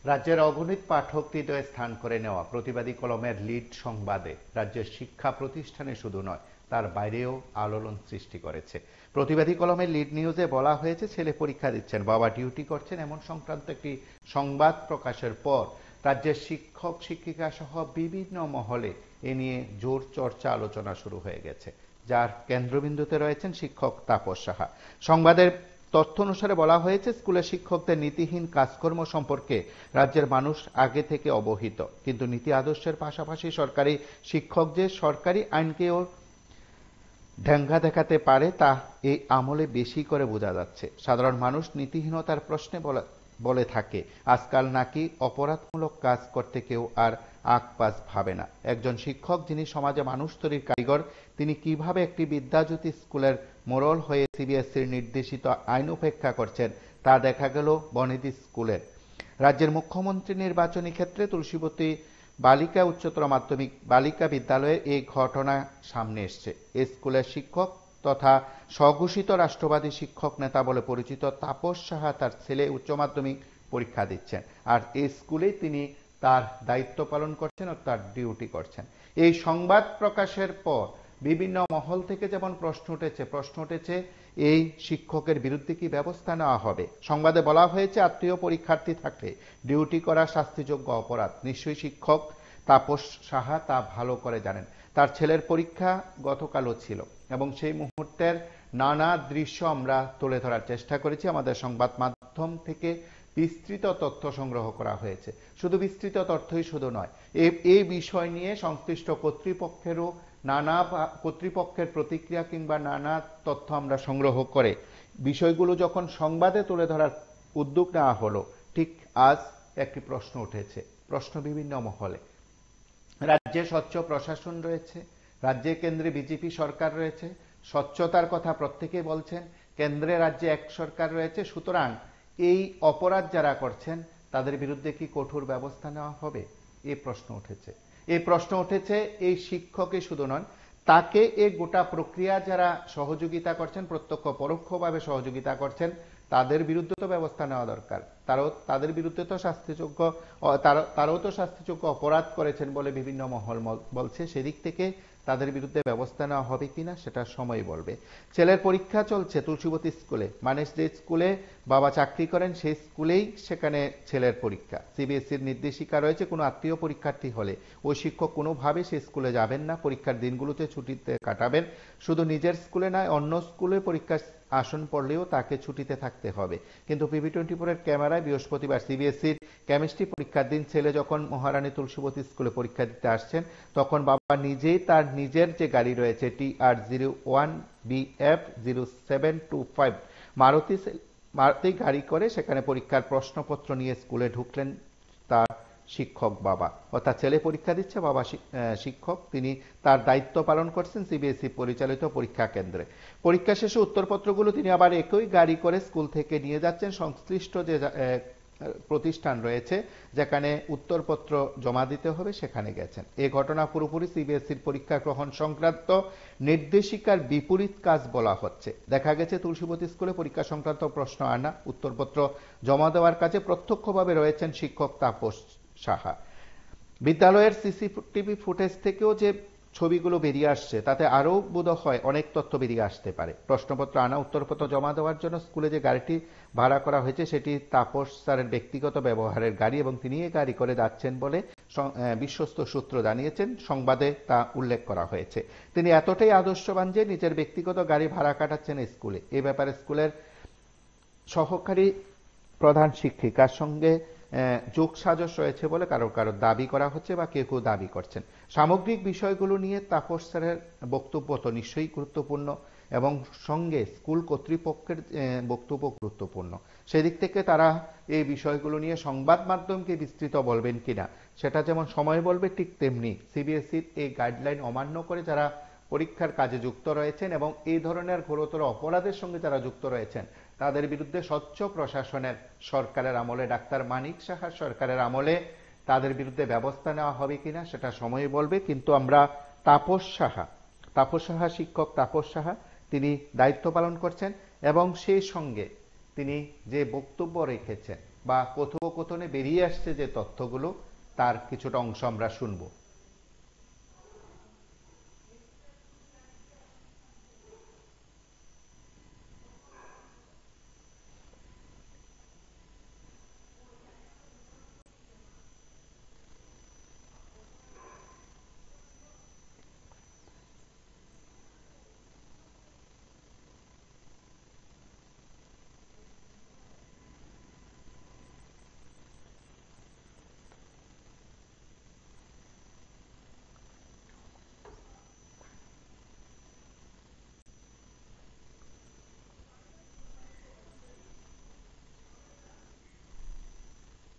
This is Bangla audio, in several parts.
রাজ্যের অগণিত পাঠক হৃদয়ে স্থান করে নেওয়া প্রতিবাদী কলমের লিড সংবাদে রাজ্যের শিক্ষা প্রতিষ্ঠানে শুধু নয় তার বাইরেও আলোড়ন সৃষ্টি করেছে। প্রতিবাদী কলমের লিড নিউজে বলা হয়েছে ছেলে পরীক্ষা দিচ্ছেন, বাবা ডিউটি করছেন, এমন সংক্রান্ত একটি সংবাদ প্রকাশের পর রাজ্যের শিক্ষক শিক্ষিকা সহ বিভিন্ন মহলে এ নিয়ে জোর চর্চা আলোচনা শুরু হয়ে গেছে, যার কেন্দ্রবিন্দুতে রয়েছেন শিক্ষক তাপস সাহা। সংবাদের তথ্য অনুসারে বলা হয়েছে স্কুলের শিক্ষকদের নীতিহীন কাজকর্ম সম্পর্কে রাজ্যের মানুষ আগে থেকে অবহিত, কিন্তু নীতি আদর্শের পাশাপাশি সরকারি শিক্ষক যে সরকারি আইনকেও ঢেঙ্গা দেখাতে পারে তা এই আমলে বেশি করে বোঝা যাচ্ছে। সাধারণ মানুষ নীতিহীনতার প্রশ্নে বলে থাকে আজকাল নাকি অপরাধমূলক কাজ করতে কেউ আর আঁকপাশ ভাবে না। একজন শিক্ষক যিনি সমাজে মানুষ তৈরির কারিগর, তিনি কিভাবে একটি বিদ্যাজ্যোতি স্কুলের মোড়ল হয়ে সিবিএসইর নির্দেশিত আইন উপেক্ষা করছেন তা দেখা গেল বনেদি স্কুলের। রাজ্যের মুখ্যমন্ত্রী নির্বাচনী ক্ষেত্রে তুলসীবতী বালিকা উচ্চতর মাধ্যমিক বালিকা বিদ্যালয়ে এই ঘটনা সামনে এসছে। এই স্কুলের শিক্ষক তথা স্বঘোষিত রাষ্ট্রবাদী শিক্ষক নেতা বলে পরিচিত তাপস সাহা তার ছেলে উচ্চ মাধ্যমিক পরীক্ষা দিচ্ছেন, আর এই স্কুলেই তিনি তার দায়িত্ব পালন করছেন ও তার ডিউটি করছেন। এই সংবাদ প্রকাশের পর বিভিন্ন মহল থেকে যেমন প্রশ্ন উঠেছে এই শিক্ষকের বিরুদ্ধে কি ব্যবস্থা নেওয়া হবে। সংবাদে বলা হয়েছে আত্মীয় পরীক্ষার্থী থাকলে ডিউটি করা শাস্তিযোগ্য অপরাধ। নিশ্চয়ই শিক্ষক তাপস সাহা তা ভালো করে জানেন। তার ছেলের পরীক্ষা গতকালও ছিল এবং সেই মুহূর্তের নানা দৃশ্য আমরা তুলে ধরার চেষ্টা করেছি। আমাদের সংবাদ মাধ্যম থেকে বিস্তৃত তথ্য সংগ্রহ করা হয়েছে। শুধু বিস্তৃত তথ্যই শুধু নয়, এই বিষয় নিয়ে সংশ্লিষ্ট কর্তৃপক্ষেরও নানা কর্তৃপক্ষের প্রতিক্রিয়া কিংবা নানা তথ্য আমরা সংগ্রহ করে বিষয়গুলো যখন সংবাদে তুলে ধরার উদ্যোগ নেওয়া হলো, ঠিক আজ একটি প্রশ্ন উঠেছে, প্রশ্ন বিভিন্ন মহলে। রাজ্যে স্বচ্ছ প্রশাসন রয়েছে, রাজ্যে কেন্দ্রে বিজেপি সরকার রয়েছে, স্বচ্ছতার কথা প্রত্যেকেই বলছেন, কেন্দ্রে রাজ্যে এক সরকার রয়েছে, সুতরাং এই অপরাধ যারা করছেন তাদের বিরুদ্ধে কি কঠোর ব্যবস্থা নেওয়া হবে? এই প্রশ্ন উঠেছে। এই প্রশ্ন উঠেছে এই শিক্ষকই শুধু নন, তাকে এই গোটা প্রক্রিয়া যারা সহযোগিতা করছেন, প্রত্যক্ষ পরোক্ষভাবে সহযোগিতা করছেন, তাদের বিরুদ্ধে তো ব্যবস্থা নেওয়া দরকার। তাদের বিরুদ্ধে তো তারাও তো শাস্তিযোগ্য অপরাধ করেছেন বলে বিভিন্ন মহল বলছে। সেদিক থেকে তাদের বিরুদ্ধে ব্যবস্থা নেওয়া হবে কিনা সেটা সময় বলবে। ছেলের পরীক্ষা চলছে তুলসীবতী স্কুলে, মানে যে স্কুলে বাবা চাকরি করেন সেই স্কুলেই সেখানে ছেলের পরীক্ষা। সিবিএসইর নির্দেশিকা রয়েছে কোনো আত্মীয় পরীক্ষার্থী হলে ওই শিক্ষক কোনোভাবে সেই স্কুলে যাবেন না, পরীক্ষার দিনগুলোতে ছুটিতে কাটাবেন। শুধু নিজের স্কুলে নয়, অন্য স্কুলে পরীক্ষার আসন পড়লেও তাকে ছুটিতে থাকতে হবে। কিন্তু PV24 এর ক্যামেরায় বৃহস্পতিবার সিবিএসইর কেমিস্ট্রি পরীক্ষার দিন ছেলে যখন মহারানী তুলসীবতী স্কুলে পরীক্ষা দিতে আসছেন, তখন বাবা নিজেই তার নিজের যে গাড়ি রয়েছে TR01BF0725 মারুতি গাড়ি করে সেখানে পরীক্ষার প্রশ্নপত্র নিয়ে স্কুলে ঢুকলেন তার শিক্ষক বাবা, অর্থাৎ ছেলে পরীক্ষা দিচ্ছে, বাবা শিক্ষক, তিনি তার দায়িত্ব পালন করছেন সিবিএসই পরিচালিত পরীক্ষা কেন্দ্রে। পরীক্ষা শেষে উত্তরপত্রগুলো তিনি আবার একই গাড়ি করে স্কুল থেকে নিয়ে যাচ্ছেন সংশ্লিষ্ট যে প্রতিষ্ঠান রয়েছে যেখানে উত্তরপত্র জমা দিতে হবে সেখানে গেছেন। এই ঘটনা পুরোপুরি সিবিএসইর পরীক্ষা গ্রহণ সংক্রান্ত নির্দেশিকার বিপরীত কাজ বলা হচ্ছে। দেখা গেছে তুলসীবতী স্কুলে পরীক্ষা সংক্রান্ত প্রশ্ন আনা, উত্তরপত্র জমা দেওয়ার কাজে প্রত্যক্ষভাবে রয়েছেন শিক্ষক তাপস সাহা। বিদ্যালয়ের সিসিটিভি ফুটেজ থেকেও যে ছবিগুলো বেরিয়ে আসছে তাতে আরও বোধ হয় অনেক তথ্য বেরিয়ে আসতে পারে। প্রশ্নপত্র আনা, উত্তরপত্র জমা দেওয়ার জন্য স্কুলে যে গাড়িটি ভাড়া করা হয়েছে সেটি তাপস স্যারের ব্যক্তিগত ব্যবহারের গাড়ি এবং তিনি এই গাড়ি করে যাচ্ছেন বলে বিশ্বস্ত সূত্র জানিয়েছেন। সংবাদে তা উল্লেখ করা হয়েছে। তিনি এতটাই আদর্শবান যে নিজের ব্যক্তিগত গাড়ি ভাড়া কাটাচ্ছেন স্কুলে। এ ব্যাপারে স্কুলের সহকারী প্রধান শিক্ষিকার সঙ্গে যোগসাজশ রয়েছে বলে কারো দাবি করা হচ্ছে বা কেউ কেউ দাবি করছেন। সামগ্রিক বিষয়গুলো নিয়ে তাপস স্যারের বক্তব্য তো নিশ্চয়ই গুরুত্বপূর্ণ এবং সঙ্গে স্কুল কর্তৃপক্ষের বক্তব্য গুরুত্বপূর্ণ। সেদিক থেকে তারা এই বিষয়গুলো নিয়ে সংবাদ মাধ্যমকে বিস্তৃত বলবেন কিনা সেটা যেমন সময় বলবে, ঠিক তেমনি সিবিএসইর এই গাইডলাইন অমান্য করে যারা পরীক্ষার কাজে যুক্ত রয়েছেন এবং এই ধরনের ঘোরতর অপরাধের সঙ্গে যারা যুক্ত রয়েছেন তাদের বিরুদ্ধে স্বচ্ছ প্রশাসনের সরকারের আমলে, ডাক্তার মানিক সাহার সরকারের আমলে তাদের বিরুদ্ধে ব্যবস্থা নেওয়া হবে কিনা সেটা সময় বলবে। কিন্তু আমরা তাপস সাহা শিক্ষক তাপস সাহা তিনি দায়িত্ব পালন করছেন এবং সেই সঙ্গে তিনি যে বক্তব্য রেখেছেন বা কথোপকথনে বেরিয়ে আসছে যে তথ্যগুলো, তার কিছুটা অংশ আমরা শুনবো।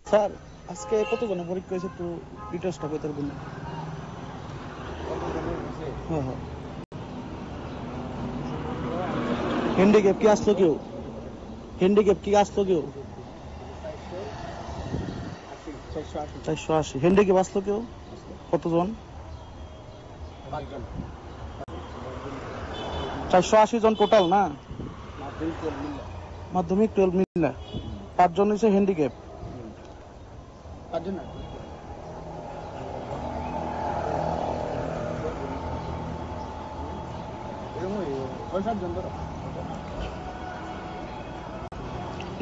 স্যার, আজকে কতজনের পরীক্ষা হয়েছে একটু ডিটেলসটা কইতে পারবেন? হ্যাঁ হ্যাঁ। হ্যান্ডিক্যাপ কি আসলো কেউ? হ্যান্ডিক্যাপ কি আসলো কেউ? 480। হ্যান্ডিক্যাপ আসলো কেউ? কতজন? 480 জন টোটাল না? মাধ্যমিক 12 মিলে 5 জন হয়েছে হ্যান্ডিক্যাপ। 5 জন না,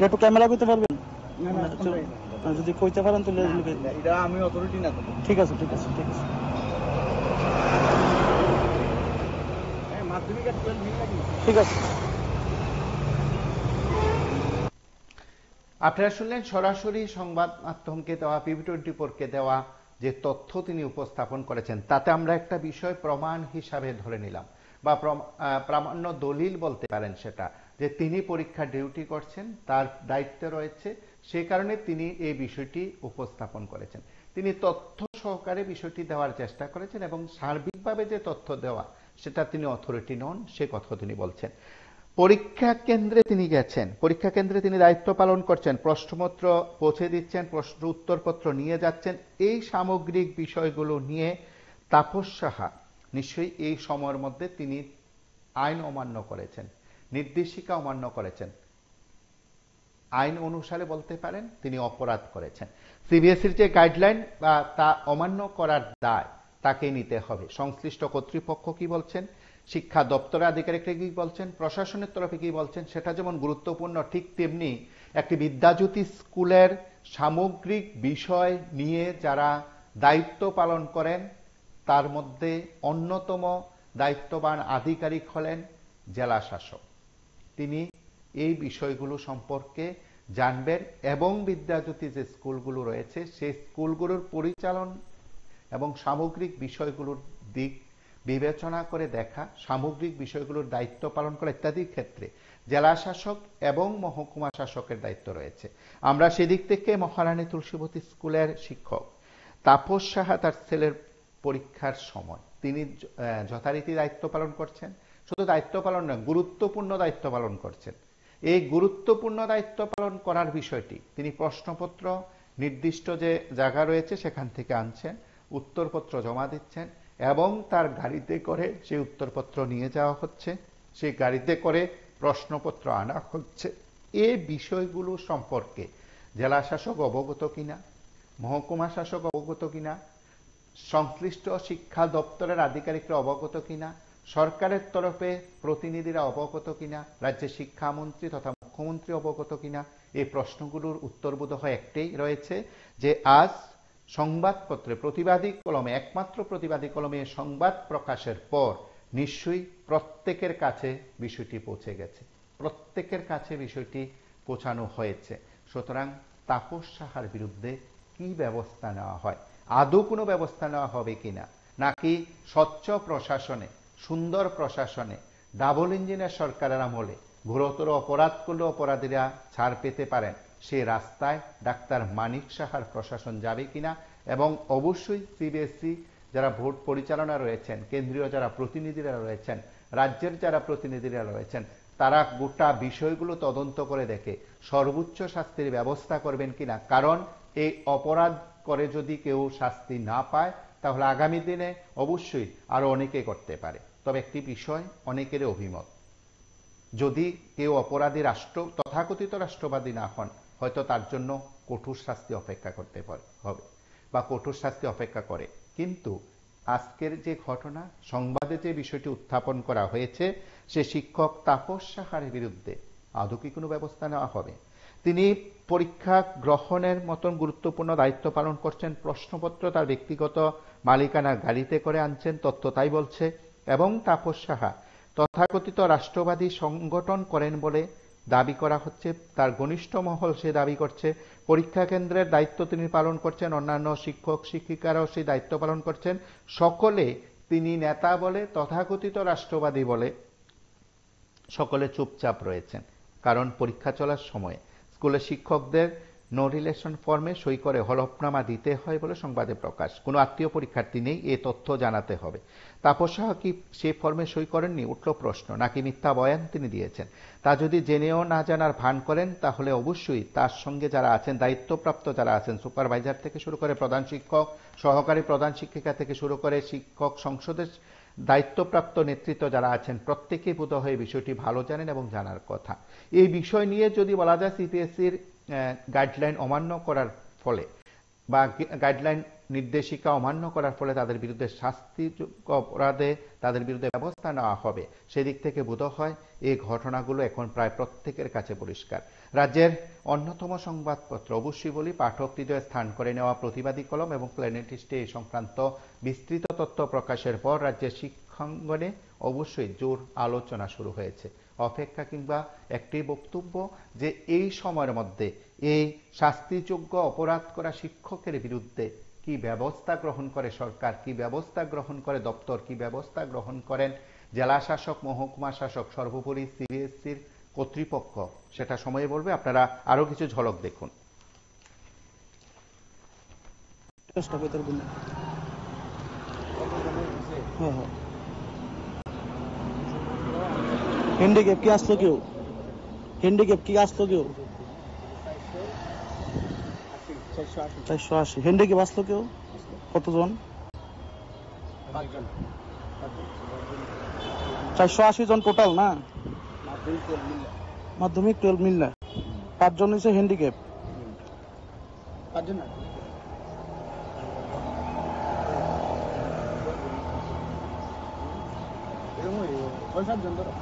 একটু ক্যামেরা কইতে পারবেন? যদি কইতে পারেন তাহলে এটা আমি অথরিটি না। ঠিক আছে ঠিক আছে ঠিক আছে। মাধ্যমিক আর 12 মিলে ঠিক আছে। আপনারা শুনলেন সরাসরি সংবাদ মাধ্যমকে দেওয়া, PV24 কে দেওয়া যে তথ্য তিনি উপস্থাপন করেছেন, তাতে আমরা একটা বিষয় প্রমাণ হিসাবে ধরে নিলাম বা প্রামাণ্য দলিল বলতে পারেন সেটা, যে তিনি পরীক্ষা ডিউটি করছেন, তার দায়িত্ব রয়েছে, সে কারণে তিনি এই বিষয়টি উপস্থাপন করেছেন। তিনি তথ্য সহকারে বিষয়টি দেওয়ার চেষ্টা করেছেন এবং সার্বিকভাবে যে তথ্য দেওয়া, সেটা তিনি অথরিটি নন, সে কথা তিনি বলছেন। পরীক্ষা কেন্দ্রে তিনি গেছেন, পরীক্ষা কেন্দ্রে তিনি দায়িত্ব পালন করছেন, প্রশ্নপত্র পৌঁছে দিচ্ছেন, প্রশ্ন উত্তরপত্র নিয়ে যাচ্ছেন, এই সামগ্রিক বিষয়গুলো নিয়ে তাপস সাহা নিশ্চয়ই এই সময়ের মধ্যে তিনি আইন অমান্য করেছেন, নির্দেশিকা অমান্য করেছেন, আইন অনুসারে বলতে পারেন তিনি অপরাধ করেছেন। সিবিএসইর যে গাইডলাইন বা তা অমান্য করার দায় তাকে নিতে হবে। সংশ্লিষ্ট কর্তৃপক্ষ কি বলছেন, শিক্ষা দপ্তরের আধিকারিকরা কি বলছেন, প্রশাসনের তরফে কি বলছেন, সেটা যেমন গুরুত্বপূর্ণ, ঠিক তেমনি একটি বিদ্যাজ্যোতি স্কুলের সামগ্রিক বিষয় নিয়ে যারা দায়িত্ব পালন করেন, তার মধ্যে অন্যতম দায়িত্ববান আধিকারিক হলেন জেলা শাসক। তিনি এই বিষয়গুলো সম্পর্কে জানবেন এবং বিদ্যাজ্যোতি যে স্কুলগুলো রয়েছে সেই স্কুলগুলোর পরিচালন এবং সামগ্রিক বিষয়গুলোর দিক বিবেচনা করে দেখা, সামগ্রিক বিষয়গুলোর দায়িত্ব পালন করা ইত্যাদির ক্ষেত্রে জেলা শাসক এবং মহকুমা শাসকের দায়িত্ব রয়েছে। আমরা সেদিক থেকে মহারানী তুলসীবতী স্কুলের শিক্ষক তাপস সাহা তার ছেলের পরীক্ষার সময় তিনি যথারীতি দায়িত্ব পালন করছেন। শুধু দায়িত্ব পালন নয়, গুরুত্বপূর্ণ দায়িত্ব পালন করছেন। এই গুরুত্বপূর্ণ দায়িত্ব পালন করার বিষয়টি তিনি প্রশ্নপত্র নির্দিষ্ট যে জায়গা রয়েছে সেখান থেকে আনছেন, উত্তরপত্র জমা দিচ্ছেন এবং তার গাড়িতে করে সেই উত্তরপত্র নিয়ে যাওয়া হচ্ছে, সেই গাড়িতে করে প্রশ্নপত্র আনা হচ্ছে। এই বিষয়গুলো সম্পর্কে জেলা শাসক অবগত কিনা, মহকুমা শাসক অবগত কিনা, সংশ্লিষ্ট শিক্ষা দপ্তরের আধিকারিকরা অবগত কিনা, সরকারের তরফে প্রতিনিধিরা অবগত কিনা, রাজ্যের শিক্ষামন্ত্রী তথা মুখ্যমন্ত্রী অবগত কিনা, এই প্রশ্নগুলোর উত্তর বোধহয় একটাই রয়েছে, যে আজ সংবাদপত্রে প্রতিবাদী কলমে, একমাত্র প্রতিবাদী কলমে সংবাদ প্রকাশের পর নিশ্চয়ই প্রত্যেকের কাছে বিষয়টি পৌঁছে গেছে, প্রত্যেকের কাছে বিষয়টি পৌঁছানো হয়েছে। সুতরাং তাপস সাহার বিরুদ্ধে কি ব্যবস্থা নেওয়া হয়, আদৌ কোনো ব্যবস্থা নেওয়া হবে কিনা, নাকি স্বচ্ছ প্রশাসনে, সুন্দর প্রশাসনে, ডাবল ইঞ্জিনের সরকারের আমলে ঘোরতর অপরাধ করলে অপরাধীরা ছাড় পেতে পারেন, সে রাস্তায় ডাক্তার মানিক সাহার প্রশাসন যাবে কিনা, এবং অবশ্যই সিবিএসই যারা ভোট পরিচালনা রয়েছেন, কেন্দ্রীয় যারা প্রতিনিধিরা রয়েছেন, রাজ্যের যারা প্রতিনিধিরা রয়েছেন, তারা গোটা বিষয়গুলো তদন্ত করে দেখে সর্বোচ্চ শাস্তির ব্যবস্থা করবেন কিনা। কারণ এই অপরাধ করে যদি কেউ শাস্তি না পায়, তাহলে আগামী দিনে অবশ্যই আরো অনেকে করতে পারে। তবে একটি বিষয় অনেকেরই অভিমত, যদি কেউ অপরাধী তথাকথিত রাষ্ট্রবাদী না হন, হয়তো তার জন্য কঠোর শাস্তি অপেক্ষা করতে হবে বা কঠোর শাস্তি অপেক্ষা করে। কিন্তু আজকের যে ঘটনা, সংবাদে যে বিষয়টি উত্থাপন করা হয়েছে, সে শিক্ষক তাপস সাহার বিরুদ্ধে আদৌ কি কোনো ব্যবস্থা নেওয়া হবে? তিনি পরীক্ষা গ্রহণের মতন গুরুত্বপূর্ণ দায়িত্ব পালন করছেন, প্রশ্নপত্র তার ব্যক্তিগত মালিকানার গাড়িতে করে আনছেন, তথ্য তাই বলছে। এবং তাপস সাহা তথাকথিত রাষ্ট্রবাদী সংগঠন করেন বলে দাবি করা হচ্ছে, তার ঘনিষ্ঠ মহল সে দাবি করছে। পরীক্ষা কেন্দ্রের দায়িত্ব তিনি পালন করছেন, অন্যান্য শিক্ষক শিক্ষিকারাও সেই দায়িত্ব পালন করছেন। সকলে তিনি নেতা বলে, তথাকথিত রাষ্ট্রবাদী বলে সকলে চুপচাপ রয়েছেন। কারণ পরীক্ষা চলার সময় স্কুলের শিক্ষকদের নো রিলেশন ফর্মে সই করে হলফনামা দিতে হয় বলে সংবাদে প্রকাশ। কোনো আত্মীয় পরীক্ষার্থী নেই, এ তথ্য জানাতে হবে। তাপস সাহা কি সেই ফর্মে সই করেননি, উঠল প্রশ্ন। নাকি মিথ্যা বয়ান তিনি দিয়েছেন? তা যদি জেনেও না জানার ভান করেন, তাহলে অবশ্যই তার সঙ্গে যারা আছেন, দায়িত্বপ্রাপ্ত যারা আছেন, সুপারভাইজার থেকে শুরু করে প্রধান শিক্ষক, সহকারী প্রধান শিক্ষিকা থেকে শুরু করে শিক্ষক সংসদের দায়িত্বপ্রাপ্ত নেতৃত্ব যারা আছেন, প্রত্যেকেই বোধহয় এই বিষয়টি ভালো জানেন এবং জানার কথা। এই বিষয় নিয়ে যদি বলা যায়, সিপিএসসির গাইডলাইন অমান্য করার ফলে বা গাইডলাইন নির্দেশিকা অমান্য করার ফলে তাদের বিরুদ্ধে শাস্তিযোগ্য অপরাধে তাদের বিরুদ্ধে ব্যবস্থা নেওয়া হবে, সেদিক থেকে বোধহয় এই ঘটনাগুলো এখন প্রায় প্রত্যেকের কাছে পরিষ্কার। রাজ্যের অন্যতম সংবাদপত্র, অবশ্যই বলি, পাঠক হৃদয়ে স্থান করে নেওয়া প্রতিবাদী কলম এবং প্ল্যানেটিস্টে এই সংক্রান্ত বিস্তৃত তথ্য প্রকাশের পর রাজ্যের শিক্ষাঙ্গনে অবশ্যই জোর আলোচনা শুরু হয়েছে। অপেক্ষা কিংবা একটি বক্তব্য যে এই সময়ের মধ্যে এই শাস্তিযোগ্য অপরাধ করা শিক্ষকের বিরুদ্ধে কি ব্যবস্থা গ্রহণ করে সরকার, কি ব্যবস্থা গ্রহণ করে দপ্তর, কি ব্যবস্থা গ্রহণ করেন জেলা শাসক, মহকুমা শাসক, সর্বোপরি সিবিএসসির কর্তৃপক্ষ, সেটা সময়ে বলবে। আপনারা আরো কিছু ঝলক দেখুন। হ্যান্ডিক্যাপ কি আসলো কেউ? হ্যান্ডিক্যাপ কি আসলো কেউ? 480 হ্যান্ডিক্যাপ আসলো কেউ? কতজন? 480 জন টোটাল না? মাধ্যমিক 12 মিল্লা 5 জন হচ্ছে হ্যান্ডিক্যাপ। 5 জন না, 6-7 জন ধরো।